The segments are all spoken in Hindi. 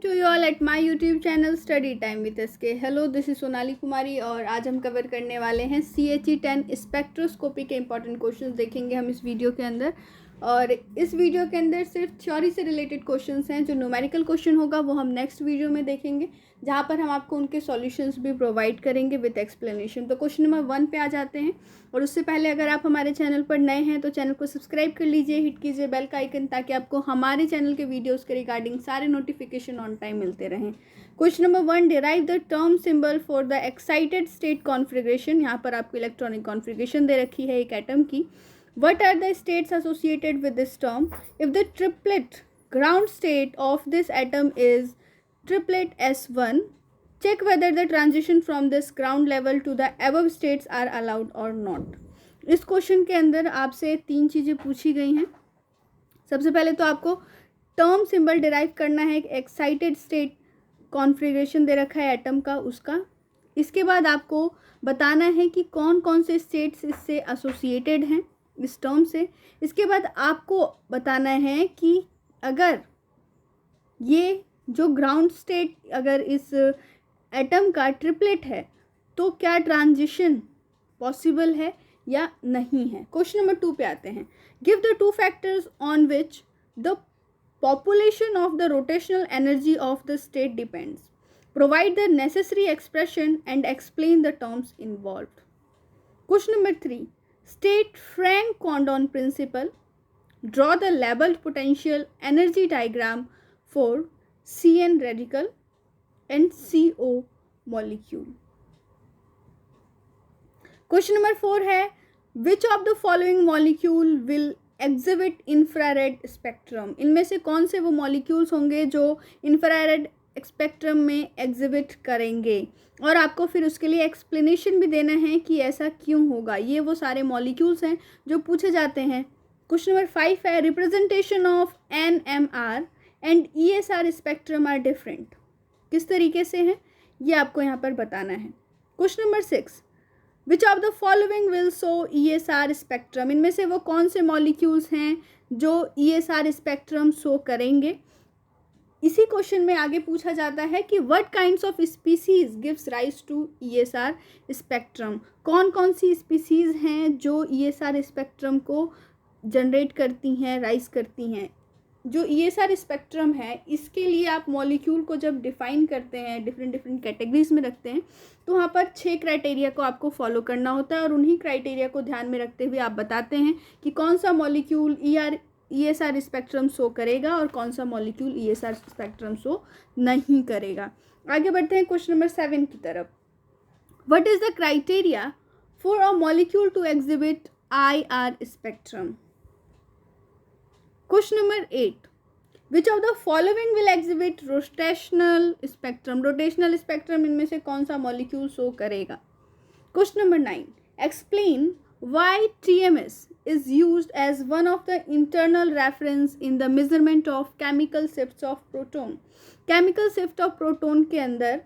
To you all at my YouTube channel study time with SK. Hello, this is Sonali Kumari और आज हम कवर करने वाले हैं CHE10 स्पेक्ट्रोस्कोपी के इंपॉर्टेंट क्वेश्चंस देखेंगे हम इस वीडियो के अंदर। और इस वीडियो के अंदर सिर्फ थ्योरी से रिलेटेड क्वेश्चंस हैं। जो न्यूमेरिकल क्वेश्चन होगा वो हम नेक्स्ट वीडियो में देखेंगे, जहाँ पर हम आपको उनके सॉल्यूशंस भी प्रोवाइड करेंगे विद एक्सप्लेनेशन। तो क्वेश्चन नंबर 1 पे आ जाते हैं। और उससे पहले अगर आप हमारे चैनल पर नए हैं तो चैनल को सब्सक्राइब कर लीजिए, हिट कीजिए बेल का आइकन, ताकि आपको हमारे चैनल के वीडियोस के रिगार्डिंग सारे नोटिफिकेशन ऑन टाइम मिलते रहें। Question number 1, derive the term symbol for the excited state configuration. यहाँ पर आपको इलेक्ट्रॉनिक कॉन्फ़िगरेशन दे रखी है एक एटम की। What are the states associated with this term? If the triplet ground state of this atom is triplet S1, check whether the transition from this ground level to the above states are allowed or not. इस क्वेश्चन के अंदर आपसे 3 चीज़ें पूछी गई हैं। सबसे पहले तो आपको टर्म सिंबल डिराइव करना है, एक एक्साइटेड स्टेट कॉन्फ़िगरेशन दे रखा है एटम का उसका। इसके बाद आपको बताना है कि कौन कौन से स्टेट्स इससे एसोसिएटेड हैं इस टर्म से। इसके बाद आपको बताना है कि अगर ये जो ग्राउंड स्टेट अगर इस एटम का ट्रिपलेट है तो क्या ट्रांजिशन पॉसिबल है या नहीं है। क्वेश्चन नंबर 2 पे आते हैं। Give the 2 factors on which the population of the rotational energy of the state depends. Provide the necessary expression and explain the terms involved. Question number 3, state Frank Condon principle. Draw the labeled potential energy diagram for CN radical and CO molecule. Question number 4 है, which of the following molecule will exhibit infrared spectrum? इनमें से कौन से वो molecules होंगे जो infrared स्पेक्ट्रम में एग्जिबिट करेंगे, और आपको फिर उसके लिए एक्सप्लेनेशन भी देना है कि ऐसा क्यों होगा। ये वो सारे मॉलिक्यूल्स हैं जो पूछे जाते हैं। क्वेश्चन नंबर 5 है, representation of NMR and ESR spectrum are different. किस तरीके से हैं ये आपको यहाँ पर बताना है। Question number 6, which of the following will show ESR spectrum. इनमें से वो कौन से मॉलिक्यूल्स हैं जो ESR स्पेक्ट्रम शो करेंगे। इसी क्वेश्चन में आगे पूछा जाता है कि what kinds of species gives rise to ESR spectrum. कौन कौन सी स्पीसीज हैं जो ESR स्पेक्ट्रम को जनरेट करती हैं, राइज करती हैं। जो ESR स्पेक्ट्रम है इसके लिए आप मॉलिक्यूल को जब डिफाइन करते हैं, डिफरेंट कैटेगरीज में रखते हैं, तो वहाँ पर 6 क्राइटेरिया को आपको फॉलो करना होता है। और उन्हीं क्राइटेरिया को ध्यान में रखते हुए आप बताते हैं कि कौन सा मॉलिक्यूल ESR स्पेक्ट्रम शो करेगा और कौन सा मॉलिक्यूल ESR स्पेक्ट्रम शो नहीं करेगा। आगे बढ़ते हैं क्वेश्चन नंबर 7 की तरफ। What is the criteria for a molecule to exhibit IR spectrum. Question number 8, which of the following will exhibit rotational spectrum. Rotational spectrum इनमें से कौन सा मॉलिक्यूल शो करेगा। Question number 9, explain why TMS is used as one of the internal reference in the measurement of chemical shifts of proton. chemical shift of proton के अंदर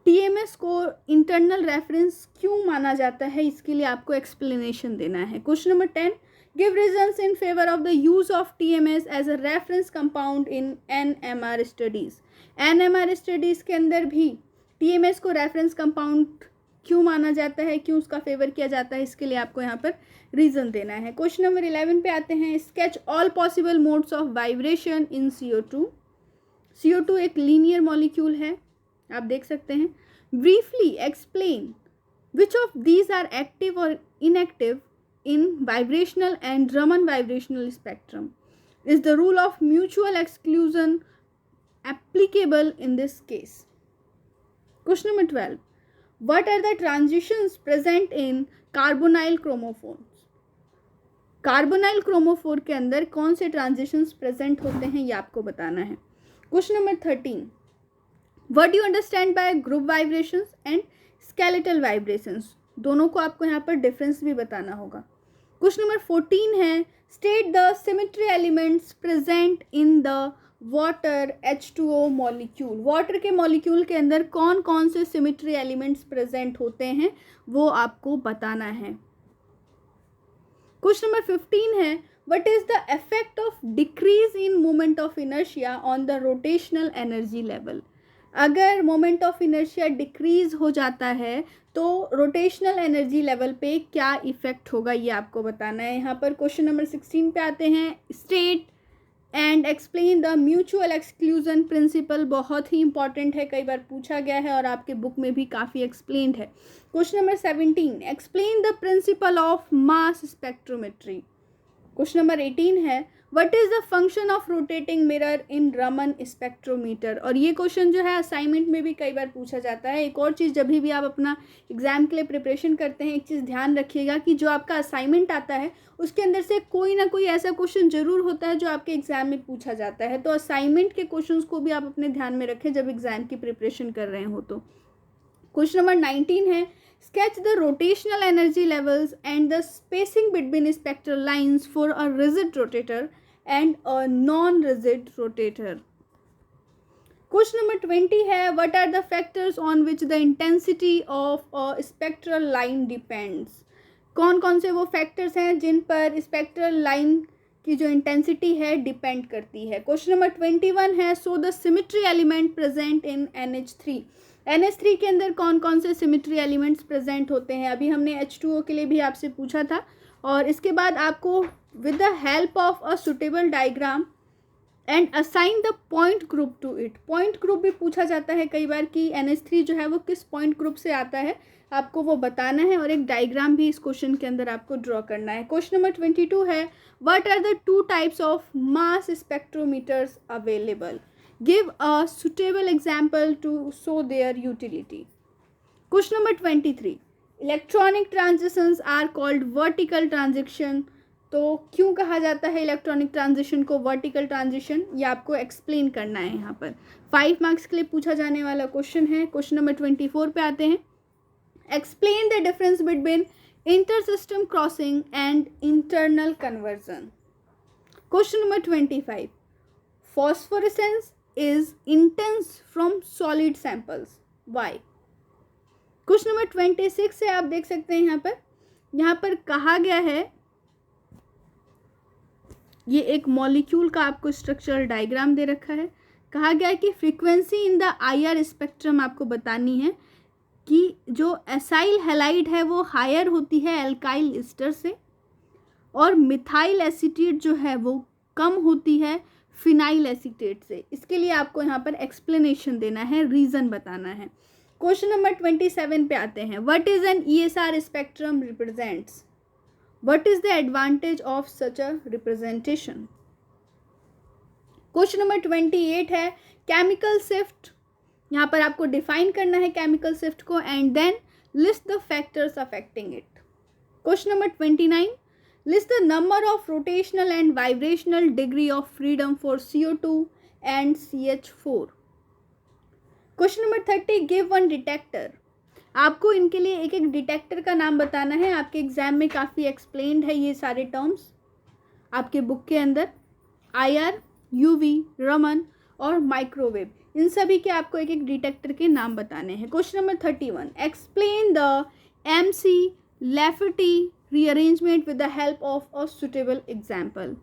TMS को internal reference क्यों माना जाता है, इसके लिए आपको explanation देना है। Question number 10, give reasons in favor of the use of TMS as a reference compound in NMR studies. NMR studies के अंदर भी TMS को reference compound क्यों माना जाता है, क्यों उसका फेवर किया जाता है, इसके लिए आपको यहाँ पर रीज़न देना है। क्वेश्चन नंबर 11 पे आते हैं। Sketch all possible modes of vibration in CO2। CO2 एक लीनियर मॉलिक्यूल है, आप देख सकते हैं। Briefly explain which of these are active और inactive in vibrational and Raman vibrational spectrum. Is the rule of mutual exclusion applicable in this case. Question number 12, What are the transitions present in carbonyl chromophones? Carbonyl chromophore के अंदर कौन से ट्रांजिशंस प्रेजेंट होते हैं ये आपको बताना है। Question number 13, What do you understand by group vibrations and skeletal vibrations? दोनों को आपको यहाँ पर डिफरेंस भी बताना होगा। क्वेश्चन नंबर 14 है, State the symmetry elements present in the water H2O molecule. Water के मॉलिक्यूल के अंदर कौन कौन से सिमेट्री एलिमेंट्स प्रेजेंट होते हैं वो आपको बताना है। क्वेश्चन नंबर 15 है, what is the effect of decrease in moment of inertia on the rotational energy level. अगर मोमेंट ऑफ इनर्शिया डिक्रीज हो जाता है तो रोटेशनल एनर्जी लेवल पे क्या इफेक्ट होगा, ये आपको बताना है। यहाँ पर क्वेश्चन नंबर 16 पे आते हैं। State and explain the mutual exclusion principle, बहुत ही इंपॉर्टेंट है, कई बार पूछा गया है और आपके बुक में भी काफ़ी एक्सप्लेन्ड है। Question number 17, explain the principle of mass spectrometry. Question number 18 है, what is the function of rotating mirror in Raman spectrometer. और ये क्वेश्चन जो है असाइनमेंट में भी कई बार पूछा जाता है। एक और चीज़, जब भी आप अपना एग्जाम के लिए प्रिपरेशन करते हैं, एक चीज़ ध्यान रखिएगा कि जो आपका असाइनमेंट आता है उसके अंदर से कोई ना कोई ऐसा क्वेश्चन जरूर होता है जो आपके एग्जाम में पूछा जाता है। तो असाइनमेंट के क्वेश्चंस को भी आप अपने ध्यान में रखें जब एग्जाम की प्रिपरेशन कर रहे हो। तो क्वेश्चन नंबर 19 है, sketch the rotational energy levels and the spacing between spectral lines for a rigid rotator and a non-rigid rotator. Question number 20 है, what are the factors on which the intensity of a spectral line depends? कौन कौन से वो फैक्टर्स हैं जिन पर स्पेक्ट्रल लाइन की जो इंटेंसिटी है डिपेंड करती है। क्वेश्चन नंबर 21 है, so the symmetry element present in NH3। NH3 के अंदर कौन कौन से सिमेट्री एलिमेंट्स प्रेजेंट होते हैं। अभी हमने H2O के लिए भी आपसे पूछा था। और इसके बाद आपको with the help of a suitable diagram and assign the point group to it. Point group भी पूछा जाता है कई बार कि NH3 जो है वो किस पॉइंट ग्रुप से आता है, आपको वो बताना है और एक डायग्राम भी इस क्वेश्चन के अंदर आपको ड्रॉ करना है। क्वेश्चन नंबर 22 है, what are the two types of mass spectrometers available, give a suitable example to show their utility. Question number 23, electronic transitions are called vertical transition. तो क्यों कहा जाता है इलेक्ट्रॉनिक ट्रांजिशन को वर्टिकल ट्रांजिशन, ये आपको एक्सप्लेन करना है। यहाँ पर 5 मार्क्स के लिए पूछा जाने वाला क्वेश्चन है। क्वेश्चन नंबर 24 पे आते हैं, explain the difference between inter system crossing and internal conversion. Question number 25, phosphorescence is intense from solid samples, why. Question number 26 है, आप देख सकते हैं यहाँ पर कहा गया है, ये एक मॉलिक्यूल का आपको स्ट्रक्चरल डायग्राम दे रखा है। कहा गया है कि frequency in the IR spectrum आपको बतानी है कि जो एसाइल हैलाइड है वो हायर होती है एल्काइल ईस्टर से और मिथाइल एसीटेट जो है वो कम होती है फिनाइल एसीटेट से। इसके लिए आपको यहाँ पर एक्सप्लेनेशन देना है, रीज़न बताना है। क्वेश्चन नंबर 27 पे आते हैं, what is an ESR spectrum represents, what is the advantage of such a representation. Question number 28 है, केमिकल शिफ्ट, यहाँ पर आपको डिफाइन करना है केमिकल शिफ्ट को and then list the factors affecting it. Question number 29, list the number of rotational and vibrational degree of freedom for CO2 and CH4। Question number 30, give one detector. आपको इनके लिए एक एक डिटेक्टर का नाम बताना है। आपके एग्जाम में काफ़ी एक्सप्लेन्ड है ये सारे टर्म्स आपके बुक के अंदर। IR, UV, रमन और माइक्रोवेव, इन सभी के आपको एक एक डिटेक्टर के नाम बताने हैं। Question number 31, explain the MC Lafferty rearrangement with the help of a suitable example.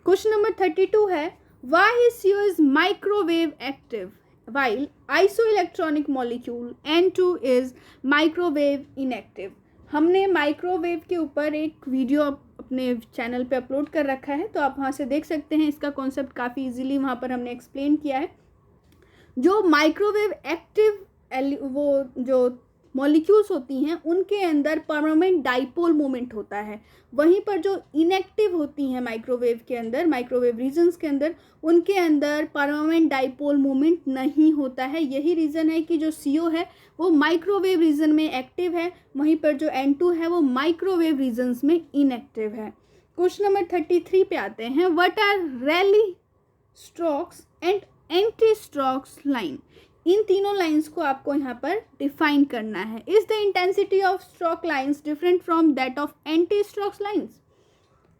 Question number 32 है, why CO is microwave active while isoelectronic molecule N2 is microwave inactive। हमने माइक्रोवेव के ऊपर एक वीडियो अपने चैनल पे अपलोड कर रखा है, तो आप वहाँ से देख सकते हैं। इसका कॉन्सेप्ट काफ़ी इजीली वहाँ पर हमने एक्सप्लेन किया है। जो माइक्रोवेव एक्टिव वो जो मॉलिक्यूल्स होती हैं उनके अंदर परमानेंट डाइपोल मोमेंट होता है, वहीं पर जो इनएक्टिव होती हैं माइक्रोवेव के अंदर, माइक्रोवेव रीजन्स के अंदर, उनके अंदर परमानेंट डाइपोल मोमेंट नहीं होता है। यही रीज़न है कि जो CO है वो माइक्रोवेव रीजन में एक्टिव है, वहीं पर जो N2 है वो माइक्रोवेव रीजन्स में इनएक्टिव है। क्वेश्चन नंबर 33 पे आते हैं, what are Rayleigh Stokes and anti Stokes line. इन तीनों लाइंस को आपको यहाँ पर डिफाइन करना है। Is the intensity of Stokes lines different from that of anti Stokes lines,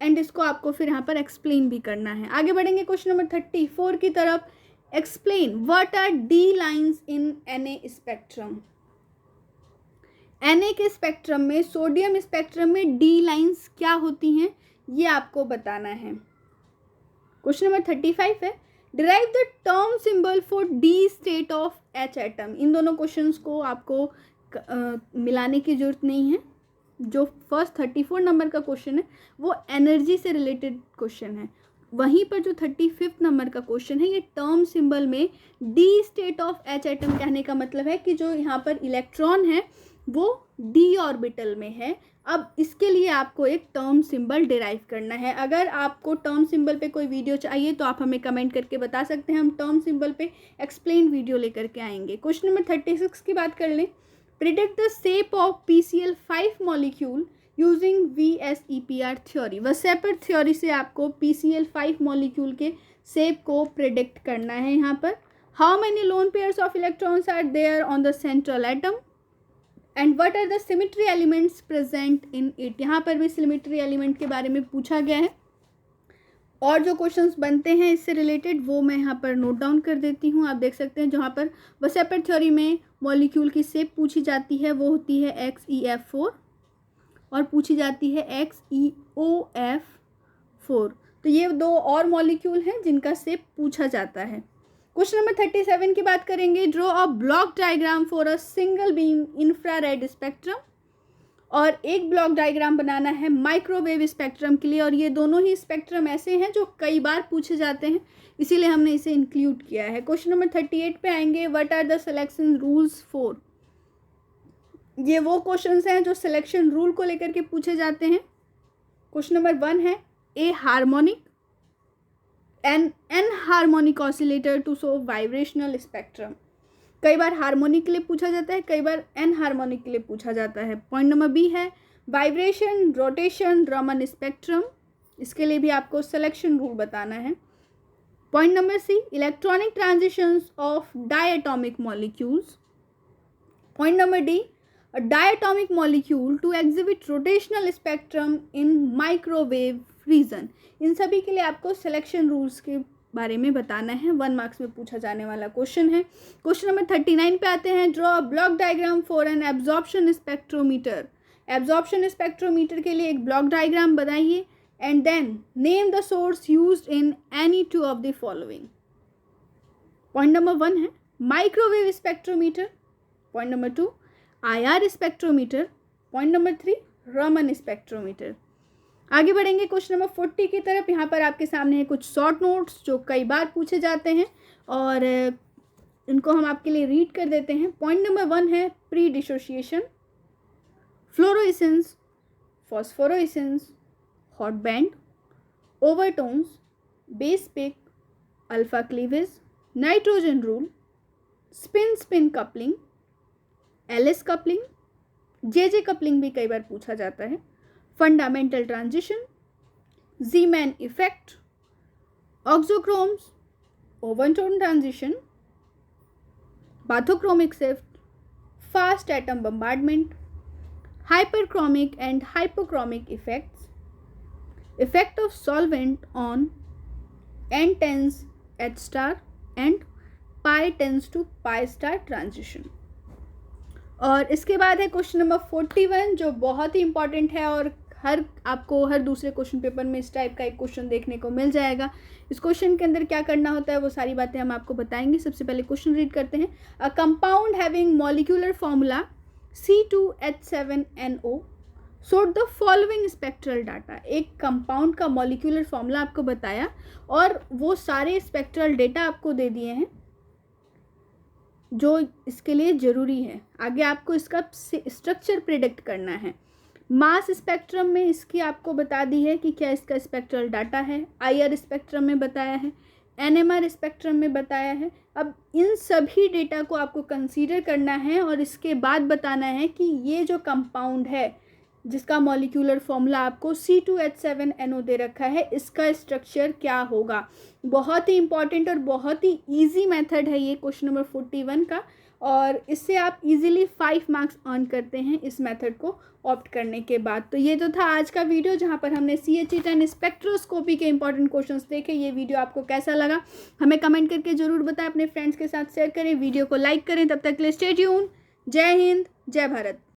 and इसको आपको फिर यहाँ पर एक्सप्लेन भी करना है। आगे बढ़ेंगे क्वेश्चन नंबर 34 की तरफ, explain what are D lines in Na spectrum. Na के स्पेक्ट्रम में, सोडियम स्पेक्ट्रम में D लाइंस क्या होती हैं ये आपको बताना है। क्वेश्चन नंबर 35 है, derive the term symbol for D state of H atom. इन दोनों क्वेश्चंस को आपको मिलाने की जरूरत नहीं है। जो फर्स्ट 34 नंबर का क्वेश्चन है वो एनर्जी से रिलेटेड क्वेश्चन है, वहीं पर जो 35 नंबर का क्वेश्चन है ये टर्म सिंबल में D state of H atom कहने का मतलब है कि जो यहाँ पर इलेक्ट्रॉन है वो डी ऑर्बिटल में है। अब इसके लिए आपको एक टर्म सिंबल डिराइव करना है। अगर आपको टर्म सिंबल पे कोई वीडियो चाहिए तो आप हमें कमेंट करके बता सकते हैं, हम टर्म सिंबल पे एक्सप्लेन वीडियो लेकर के आएंगे। क्वेश्चन नंबर 36 की बात कर लें, predict the shape of PCl5 molecule using VSEPR theory. VSEPR theory से आपको PCl5 मॉलिक्यूल के शेप को प्रिडिक्ट करना है। यहाँ पर how many lone pairs of electrons are there on the central atom and what are the symmetry elements present in it. यहाँ पर भी सिमेट्री एलिमेंट के बारे में पूछा गया है और जो क्वेश्चंस बनते हैं इससे रिलेटेड वो मैं यहाँ पर नोट डाउन कर देती हूँ। आप देख सकते हैं जहाँ पर वेसेपर थ्योरी में मॉलिक्यूल की शेप पूछी जाती है वो होती है XeF4 और पूछी जाती है XeOF4। तो ये दो और मॉलिक्यूल हैं जिनका शेप पूछा जाता है। क्वेश्चन नंबर 37 की बात करेंगे, draw a block diagram for a single beam infrared spectrum. और एक ब्लॉक डायग्राम बनाना है माइक्रोवेव स्पेक्ट्रम के लिए, और ये दोनों ही स्पेक्ट्रम ऐसे हैं जो कई बार पूछे जाते हैं, इसीलिए हमने इसे इंक्लूड किया है। क्वेश्चन नंबर 38 पे आएंगे, what are the selection rules for. ये वो क्वेश्चंस हैं जो सिलेक्शन रूल को लेकर के पूछे जाते हैं। क्वेश्चन नंबर 1 है, a harmonic anharmonic oscillator to show vibrational spectrum. कई बार हार्मोनिक के लिए पूछा जाता है, कई बार एन हार्मोनिक के लिए पूछा जाता है। पॉइंट नंबर बी है, वाइब्रेशन रोटेशन रमन स्पेक्ट्रम। इसके लिए भी आपको सिलेक्शन रूल बताना है। Point number C, electronic transitions of diatomic molecules. Point number D, a diatomic molecule to exhibit rotational spectrum in microwave region। इन सभी के लिए आपको सिलेक्शन रूल्स के बारे में बताना है, 1 मार्क्स में पूछा जाने वाला क्वेश्चन है। क्वेश्चन नंबर 39 पे आते हैं, draw block diagram for an absorption spectrometer. Absorption spectrometer के लिए एक ब्लॉक डायग्राम बनाइए and then name the source used in any 2 of the following. Point number 1 है microwave spectrometer. Point number 2 IR spectrometer. Point number 3 Raman spectrometer. आगे बढ़ेंगे क्वेश्चन नंबर 40 की तरफ। यहाँ पर आपके सामने है कुछ शॉर्ट नोट्स जो कई बार पूछे जाते हैं और इनको हम आपके लिए रीड कर देते हैं। पॉइंट नंबर 1 है predissociation, fluorescence, phosphorescence, hot band, overtones, base peak, alpha cleavage, nitrogen rule, spin spin coupling, Ellis coupling, J coupling भी कई बार पूछा जाता है, fundamental transition, Zeeman effect, auxochromes, overtone transition, bathochromic shift, fast atom bombardment, hyperchromic and hypocromic effects, effect of solvent on n tends H star and pi tends to pi star transition। और इसके बाद है क्वेश्चन नंबर 41 जो बहुत ही इंपॉर्टेंट है और आपको हर दूसरे क्वेश्चन पेपर में इस टाइप का एक क्वेश्चन देखने को मिल जाएगा। इस क्वेश्चन के अंदर क्या करना होता है वो सारी बातें हम आपको बताएंगे। सबसे पहले क्वेश्चन रीड करते हैं। A compound having molecular formula C2H7NO showed the following spectral data. एक कंपाउंड का मॉलिक्यूलर फॉर्मूला आपको बताया और वो सारे स्पेक्ट्रल डेटा आपको दे दिए हैं जो इसके लिए ज़रूरी है। आगे आपको इसका स्ट्रक्चर प्रिडिक्ट करना है। मास स्पेक्ट्रम में इसकी आपको बता दी है कि क्या इसका स्पेक्ट्रल डाटा है, IR स्पेक्ट्रम में बताया है, NMR स्पेक्ट्रम में बताया है। अब इन सभी डेटा को आपको कंसीडर करना है और इसके बाद बताना है कि ये जो कंपाउंड है जिसका मॉलिक्यूलर फॉर्मूला आपको C2H7NO दे रखा है इसका स्ट्रक्चर क्या होगा। बहुत ही इंपॉर्टेंट और बहुत ही इजी मेथड है ये क्वेश्चन नंबर 41 का और इससे आप इजीली 5 मार्क्स अर्न करते हैं इस मेथड को ऑप्ट करने के बाद। तो ये तो था आज का वीडियो जहाँ पर हमने CHE10 स्पेक्ट्रोस्कोपी के इंपॉर्टेंट क्वेश्चंस देखे। ये वीडियो आपको कैसा लगा हमें कमेंट करके ज़रूर बताएं, अपने फ्रेंड्स के साथ शेयर करें, वीडियो को लाइक करें। तब तक के लिए स्टे ट्यून। जय हिंद, जय भारत।